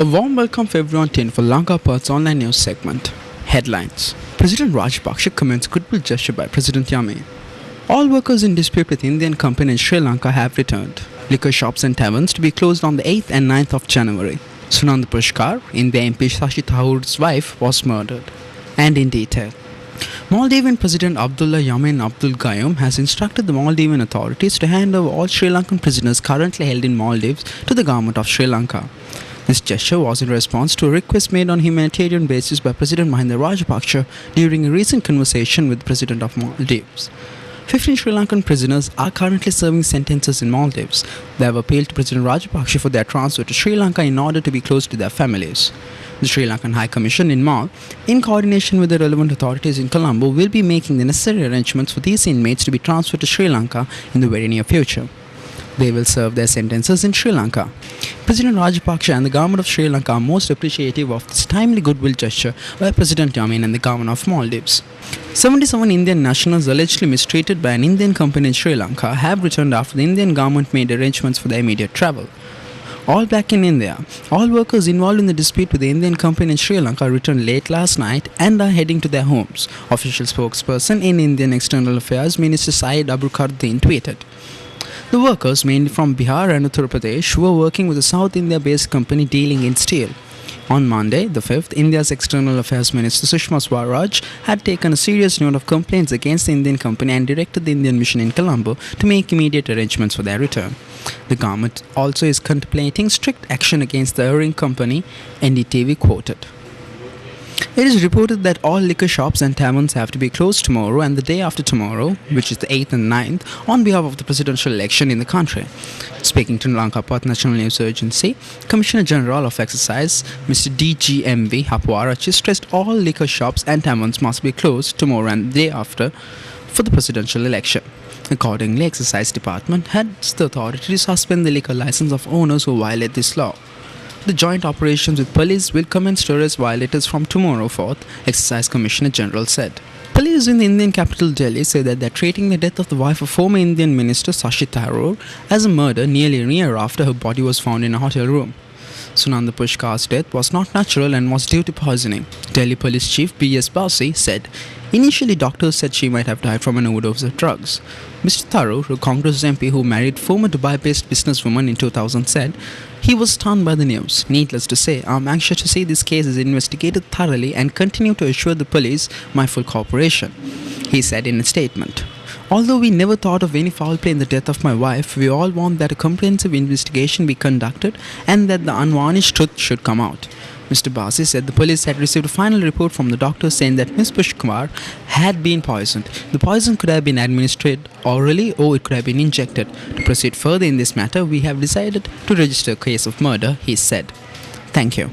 A warm welcome for everyone tuned for LANKAPUVATH's online news segment. Headlines. President Rajapaksa commends goodwill gesture by President Yamin. All workers in dispute with Indian company in Sri Lanka have returned. Liquor shops and taverns to be closed on the 8th and 9th of January. Sunanda Pushkar, India MP Shashi Tharoor's wife, was murdered. And in detail. Maldivian President Abdullah Yamin Abdul Gayoom has instructed the Maldivian authorities to hand over all Sri Lankan prisoners currently held in Maldives to the government of Sri Lanka. This gesture was in response to a request made on a humanitarian basis by President Mahinda Rajapaksa during a recent conversation with the President of Maldives. 15 Sri Lankan prisoners are currently serving sentences in Maldives. They have appealed to President Rajapaksa for their transfer to Sri Lanka in order to be close to their families. The Sri Lankan High Commission in Mal, in coordination with the relevant authorities in Colombo, will be making the necessary arrangements for these inmates to be transferred to Sri Lanka in the very near future. They will serve their sentences in Sri Lanka. President Rajapaksa and the government of Sri Lanka are most appreciative of this timely goodwill gesture by President Yamin and the government of Maldives. 77 Indian nationals allegedly mistreated by an Indian company in Sri Lanka have returned after the Indian government made arrangements for their immediate travel. All back in India. All workers involved in the dispute with the Indian company in Sri Lanka returned late last night and are heading to their homes, official spokesperson in Indian External Affairs Minister Syed Abulkaruddin tweeted. The workers, mainly from Bihar and Uttar Pradesh, were working with a South India-based company dealing in steel. On Monday, the 5th, India's External Affairs Minister Sushma Swaraj had taken a serious note of complaints against the Indian company and directed the Indian mission in Colombo to make immediate arrangements for their return. The government also is contemplating strict action against the erring company, NDTV quoted. It is reported that all liquor shops and taverns have to be closed tomorrow and the day after tomorrow, which is the 8th and 9th, on behalf of the presidential election in the country. Speaking to LANKAPUVATH National News Agency, Commissioner General of Excise, Mr. DGMV Hapwarachi, stressed all liquor shops and taverns must be closed tomorrow and the day after for the presidential election. Accordingly, Excise Department has the authority to suspend the liquor license of owners who violate this law. The joint operations with police will commence to arrest violators from tomorrow 4th, Excise Commissioner General said. Police in the Indian capital Delhi say that they are treating the death of the wife of former Indian Minister Shashi Tharoor as a murder nearly a year after her body was found in a hotel room. Sunanda Pushkar's death was not natural and was due to poisoning. Delhi Police Chief B.S. Basi said, initially doctors said she might have died from an overdose of drugs. Mr. Tharoor, a Congress MP who married former Dubai-based businesswoman in 2000, said he was stunned by the news. Needless to say, I am anxious to see this case is investigated thoroughly and continue to assure the police my full cooperation, he said in a statement. Although we never thought of any foul play in the death of my wife, we all want that a comprehensive investigation be conducted and that the unvarnished truth should come out. Mr. Basi said the police had received a final report from the doctor saying that Ms. Pushkar had been poisoned. The poison could have been administered orally or it could have been injected. To proceed further in this matter, we have decided to register a case of murder, he said. Thank you.